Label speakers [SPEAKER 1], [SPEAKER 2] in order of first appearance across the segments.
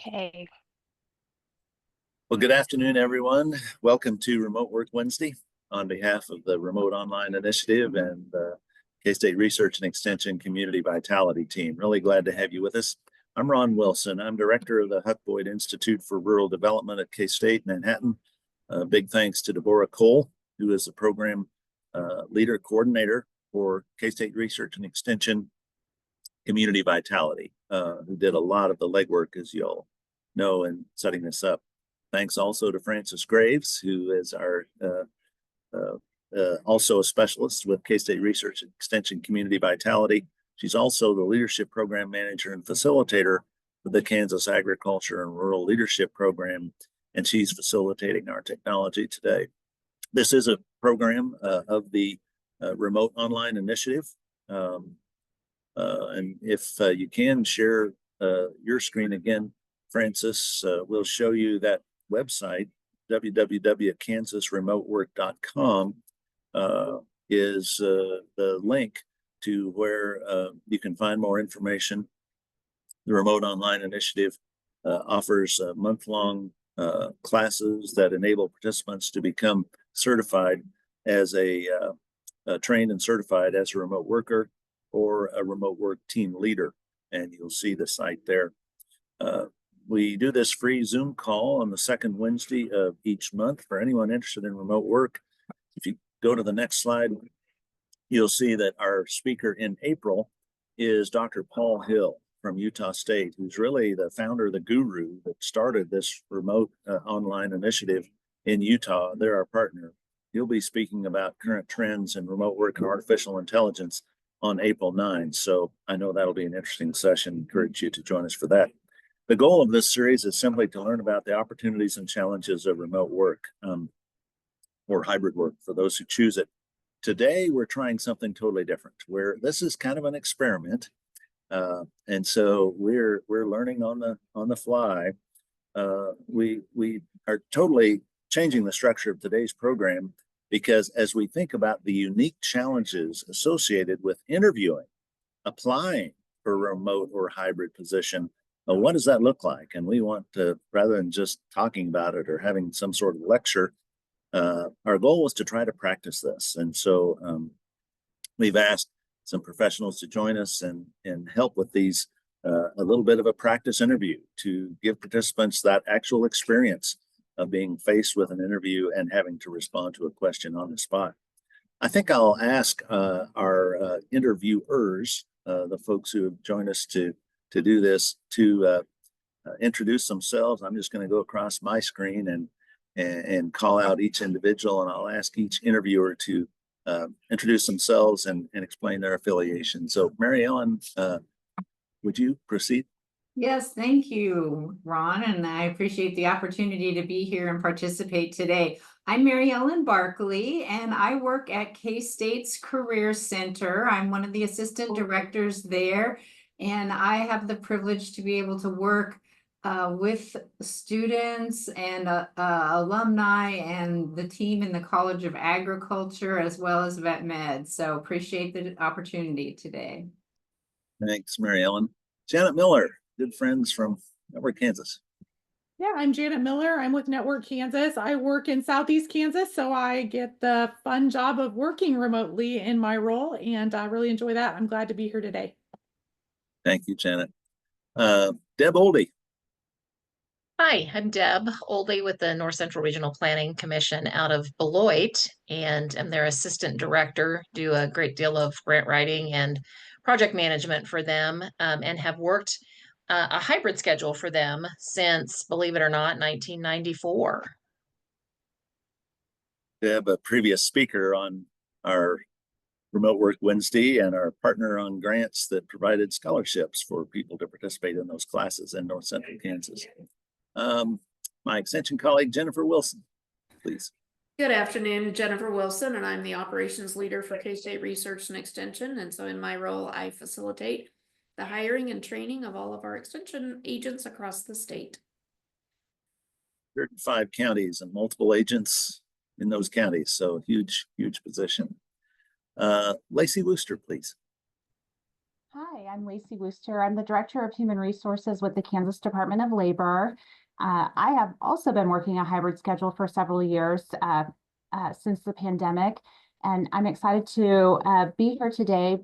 [SPEAKER 1] Okay.
[SPEAKER 2] Well, good afternoon, everyone. Welcome to Remote Work Wednesday on behalf of the Remote Online Initiative and the K-State Research and Extension Community Vitality Team. Really glad to have you with us. I'm Ron Wilson. I'm director of the Huck Boyd Institute for Rural Development at K-State Manhattan. Big thanks to Deborah Cole, who is the program leader coordinator for K-State Research and Extension Community Vitality, who did a lot of the legwork, as you all know, in setting this up. Thanks also to Frances Graves, who is our also a specialist with K-State Research and Extension Community Vitality. She's also the leadership program manager and facilitator for the Kansas Agriculture and Rural Leadership Program, and she's facilitating our technology today. This is a program of the Remote Online Initiative. And if you can share your screen again, Frances, we'll show you that website, www.kansasremotework.com, is the link to where you can find more information. The Remote Online Initiative offers month-long classes that enable participants to become certified as trained and certified as a remote worker or a remote work team leader, and you'll see the site there. We do this free Zoom call on the second Wednesday of each month for anyone interested in remote work. If you go to the next slide, you'll see that our speaker in April is Dr. Paul Hill from Utah State, who's really the founder, the guru that started this remote online initiative in Utah. They're our partner. He'll be speaking about current trends in remote work and artificial intelligence on April 9. So I know that'll be an interesting session. Encourage you to join us for that. The goal of this series is simply to learn about the opportunities and challenges of remote work or hybrid work for those who choose it. Today, we're trying something totally different, where this is kind of an experiment. And so we're learning on the fly. We are totally changing the structure of today's program, because as we think about the unique challenges associated with interviewing, applying for a remote or hybrid position, what does that look like? And we want to, rather than just talking about it or having some sort of lecture, our goal was to try to practice this. And so we've asked some professionals to join us and help with these, a little bit of a practice interview to give participants that actual experience of being faced with an interview and having to respond to a question on the spot. I think I'll ask our interviewers, the folks who have joined us to do this, to introduce themselves. I'm just going to go across my screen and call out each individual, and I'll ask each interviewer to introduce themselves and explain their affiliation. So Mary Ellen, would you proceed?
[SPEAKER 3] Yes, thank you, Ron, and I appreciate the opportunity to be here and participate today. I'm Mary Ellen Barkley, and I work at K-State's Career Center. I'm one of the assistant directors there, and I have the privilege to be able to work with students and alumni and the team in the College of Agriculture, as well as Vet Med. So appreciate the opportunity today.
[SPEAKER 2] Thanks, Mary Ellen. Janet Miller, good friends from Network Kansas.
[SPEAKER 4] Yeah, I'm Janet Miller. I'm with Network Kansas. I work in Southeast Kansas, so I get the fun job of working remotely in my role, and I really enjoy that. I'm glad to be here today.
[SPEAKER 2] Thank you, Janet. Deb Oldie.
[SPEAKER 5] Hi, I'm Deb Oldie with the North Central Regional Planning Commission out of Beloit, and I'm their assistant director, do a great deal of grant writing and project management for them, and have worked a hybrid schedule for them since, believe it or not, 1994.
[SPEAKER 2] Deb, a previous speaker on our Remote Work Wednesday and our partner on grants that provided scholarships for people to participate in those classes in North Central Kansas. My extension colleague, Jennifer Wilson, please.
[SPEAKER 6] Good afternoon, Jennifer Wilson, and I'm the operations leader for K-State Research and Extension. And so in my role, I facilitate the hiring and training of all of our extension agents across the state.
[SPEAKER 2] 35 counties and multiple agents in those counties, so huge position. Lacey Wooster, please.
[SPEAKER 1] Hi, I'm Lacey Wooster. I'm the Director of Human Resources with the Kansas Department of Labor. I have also been working a hybrid schedule for several years since the pandemic, and I'm excited to be here today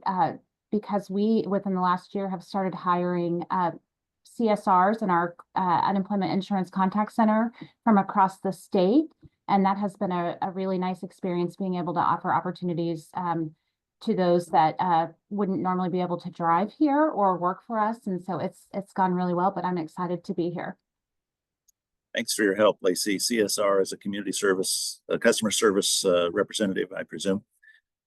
[SPEAKER 1] because we, within the last year, have started hiring CSRs in our unemployment insurance contact center from across the state. And that has been a really nice experience, being able to offer opportunities to those that wouldn't normally be able to drive here or work for us. And so it's gone really well, but I'm excited to be here.
[SPEAKER 2] Thanks for your help, Lacey. CSR is a community service, a customer service representative, I presume.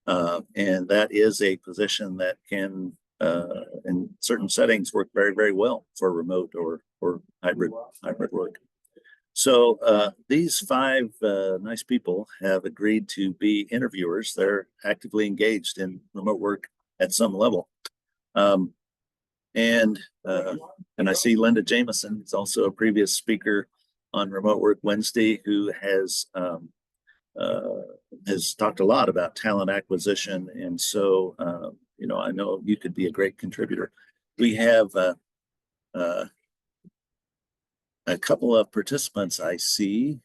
[SPEAKER 2] And that is a position that can, in certain settings, work very, very well for remote or hybrid work. So these 5 nice people have agreed to be interviewers. They're actively engaged in remote work at some level. And I see Linda Jameson is also a previous speaker on Remote Work Wednesday, who has talked a lot about talent acquisition. And so, you know, I know you could be a great contributor. We have a couple of participants I see.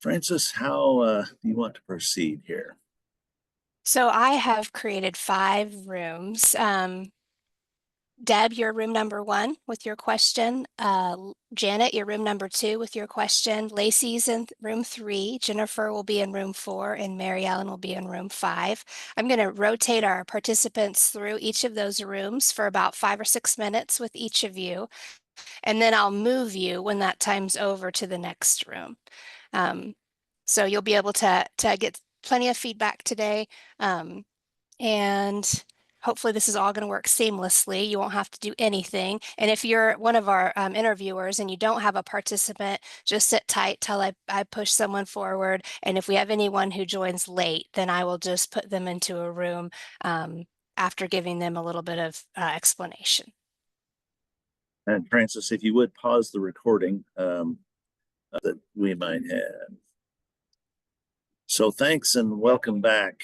[SPEAKER 2] Francis, how do you want to proceed here?
[SPEAKER 7] So I have created 5 rooms. Deb, you're room number 1 with your question. Janet, you're room number 2 with your question. Lacey's in room 3. Jennifer will be in room 4, and Mary Ellen will be in room 5. I'm going to rotate our participants through each of those rooms for about 5 or 6 minutes with each of you. And then I'll move you when that time's over to the next room. So you'll be able to get plenty of feedback today. And hopefully this is all going to work seamlessly. You won't have to do anything. And if you're one of our interviewers and you don't have a participant, just sit tight till I push someone forward. And if we have anyone who joins late, then I will just put them into a room after giving them a little bit of explanation.
[SPEAKER 2] And Francis, if you would pause the recording that we might have. So thanks and welcome back.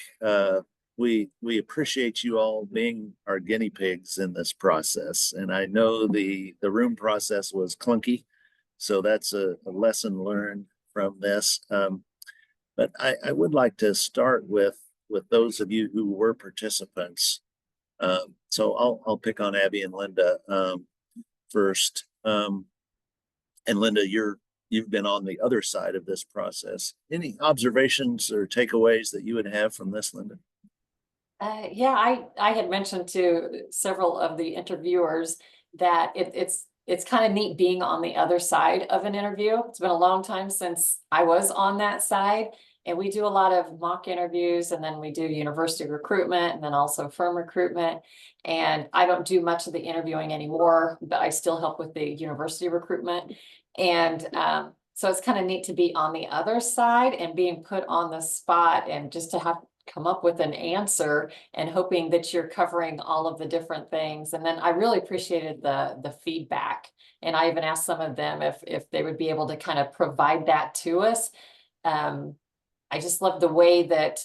[SPEAKER 2] We appreciate you all being our guinea pigs in this process. And I know the room process was clunky, so that's a lesson learned from this. But I would like to start with those of you who were participants. So I'll pick on Abby and Linda first. And Linda, you've been on the other side of this process. Any observations or takeaways that you would have from this, Linda?
[SPEAKER 8] Yeah, I had mentioned to several of the interviewers that it's kind of neat being on the other side of an interview. It's been a long time since I was on that side, and we do a lot of mock interviews, and then we do university recruitment, and then also firm recruitment. And I don't do much of the interviewing anymore, but I still help with the university recruitment. And so it's kind of neat to be on the other side and being put on the spot, and just to have come up with an answer and hoping that you're covering all of the different things. And then I really appreciated the feedback. And I even asked some of them if they would be able to kind of provide that to us. I just love the way that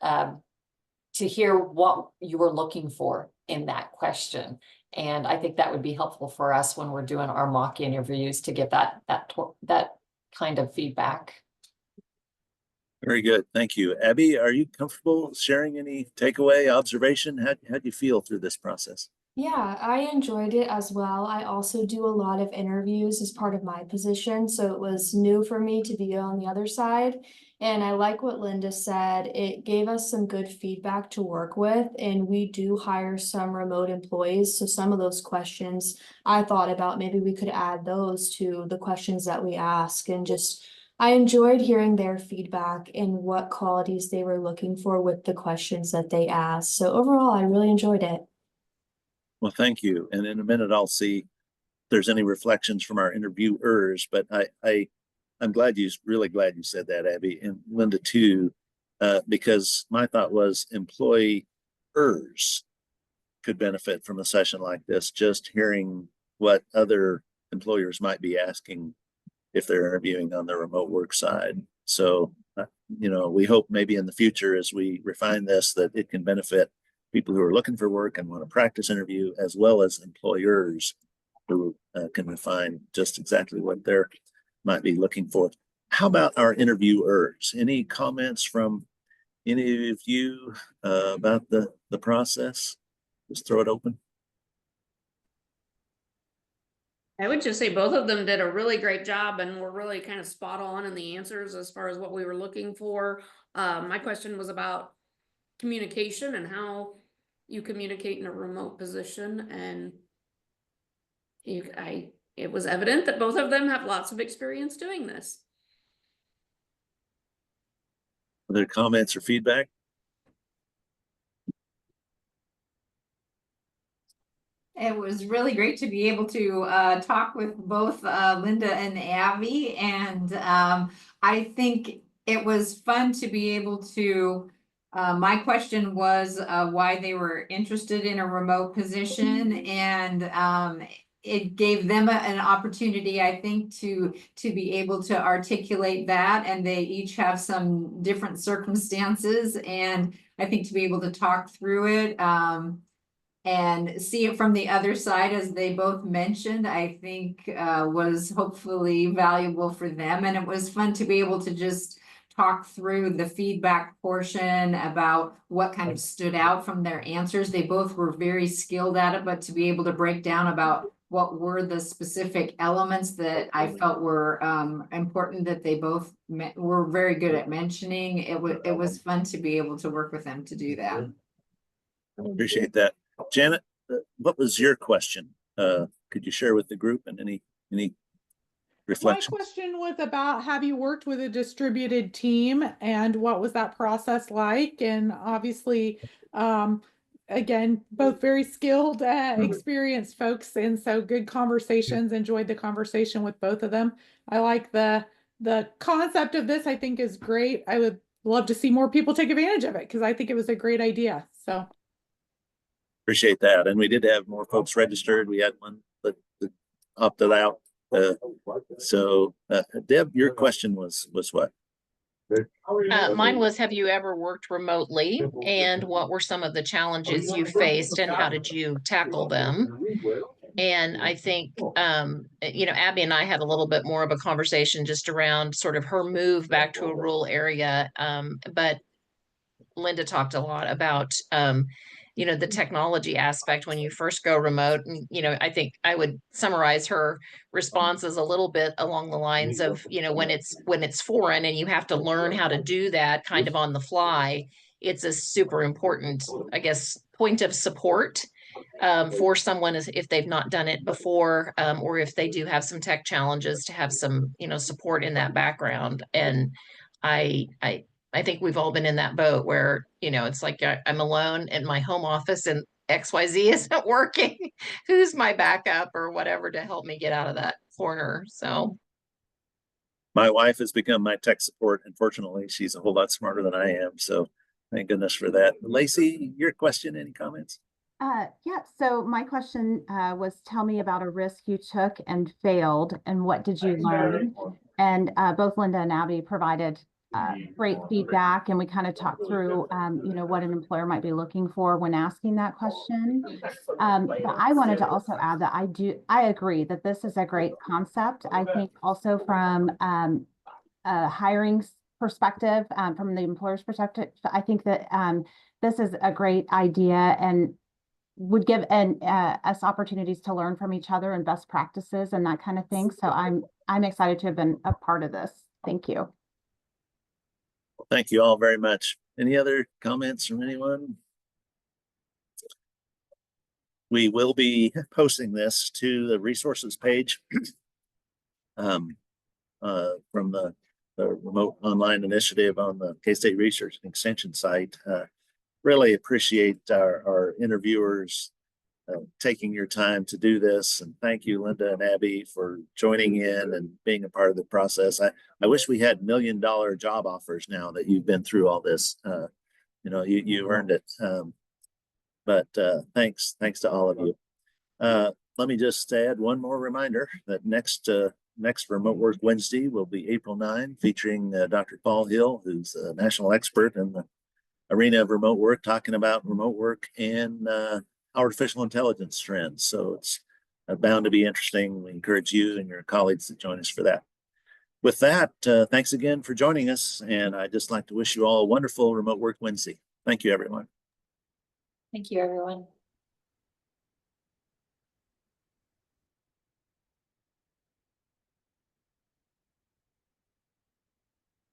[SPEAKER 8] to hear what you were looking for in that question. And I think that would be helpful for us when we're doing our mock interviews to get that kind of feedback.
[SPEAKER 2] Very good. Thank you. Abby, are you comfortable sharing any takeaway, observation? How do you feel through this process?
[SPEAKER 9] Yeah, I enjoyed it as well. I also do a lot of interviews as part of my position, so it was new for me to be on the other side. And I like what Linda said. It gave us some good feedback to work with, and we do hire some remote employees. So some of those questions I thought about, maybe we could add those to the questions that we ask. And just, I enjoyed hearing their feedback and what qualities they were looking for with the questions that they asked. So overall, I really enjoyed it.
[SPEAKER 2] Well, thank you. And in a minute, I'll see if there's any reflections from our interviewers, but I'm really glad you said that, Abby, and Linda too, because my thought was employers could benefit from a session like this, just hearing what other employers might be asking if they're interviewing on the remote work side. So, you know, we hope maybe in the future as we refine this, that it can benefit people who are looking for work and want to practice interview, as well as employers who can refine just exactly what they're might be looking for. How about our interviewers? Any comments from any of you about the process? Just throw it open.
[SPEAKER 6] I would just say both of them did a really great job and were really kind of spot on in the answers as far as what we were looking for. My question was about communication and how you communicate in a remote position, and it was evident that both of them have lots of experience doing this.
[SPEAKER 2] Other comments or feedback?
[SPEAKER 3] It was really great to be able to talk with both Linda and Abby, and I think it was fun to be able to. My question was why they were interested in a remote position, and it gave them an opportunity, I think, to be able to articulate that. And they each have some different circumstances, and I think to be able to talk through it. And see it from the other side, as they both mentioned, I think was hopefully valuable for them. And it was fun to be able to just talk through the feedback portion about what kind of stood out from their answers. They both were very skilled at it, but to be able to break down about what were the specific elements that I felt were important that they both were very good at mentioning. It was fun to be able to work with them to do that.
[SPEAKER 2] Appreciate that. Janet, what was your question? Could you share with the group and any reflections?
[SPEAKER 4] My question was about, have you worked with a distributed team and what was that process like? And obviously, again, both very skilled, experienced folks. And so good conversations, enjoyed the conversation with both of them. I like the concept of this, I think is great. I would love to see more people take advantage of it because I think it was a great idea. So.
[SPEAKER 2] Appreciate that. And we did have more folks registered. We had one that opted out. So Deb, your question was what?
[SPEAKER 5] Mine was, have you ever worked remotely, and what were some of the challenges you faced and how did you tackle them? And I think, Abby and I had a little bit more of a conversation just around sort of her move back to a rural area. But Linda talked a lot about, the technology aspect when you first go remote. And, I think I would summarize her responses a little bit along the lines of, when it's foreign and you have to learn how to do that kind of on the fly, it's a super important, I guess, point of support for someone if they've not done it before, or if they do have some tech challenges, to have some, support in that background. And I think we've all been in that boat where, it's like I'm alone in my home office and XYZ isn't working. Who's my backup or whatever to help me get out of that corner? So
[SPEAKER 2] my wife has become my tech support. Unfortunately, she's a whole lot smarter than I am. So thank goodness for that. Lacey, your question, any comments?
[SPEAKER 1] Yeah, so my question was, tell me about a risk you took and failed, and what did you learn? And both Linda and Abby provided great feedback, and we kind of talked through, what an employer might be looking for when asking that question. But I wanted to also add that I agree that this is a great concept. I think also from a hiring perspective, from the employer's perspective, I think that this is a great idea and would give us opportunities to learn from each other and best practices and that kind of thing. So I'm excited to have been a part of this. Thank you.
[SPEAKER 2] Well, thank you all very much. Any other comments from anyone? We will be posting this to the resources page from the remote online initiative on the K-State Research and Extension site. Really appreciate our interviewers taking your time to do this. And thank you, Linda and Abby, for joining in and being a part of the process. I wish we had $1 million job offers now that you've been through all this. You earned it. But thanks to all of you. Let me just add one more reminder that next Remote Work Wednesday will be April 9, featuring Dr. Paul Hill, who's a national expert in the arena of remote work, talking about remote work and artificial intelligence trends. So it's bound to be interesting. We encourage you and your colleagues to join us for that. With that, thanks again for joining us. And I'd just like to wish you all a wonderful Remote Work Wednesday. Thank you, everyone.
[SPEAKER 8] Thank you, everyone.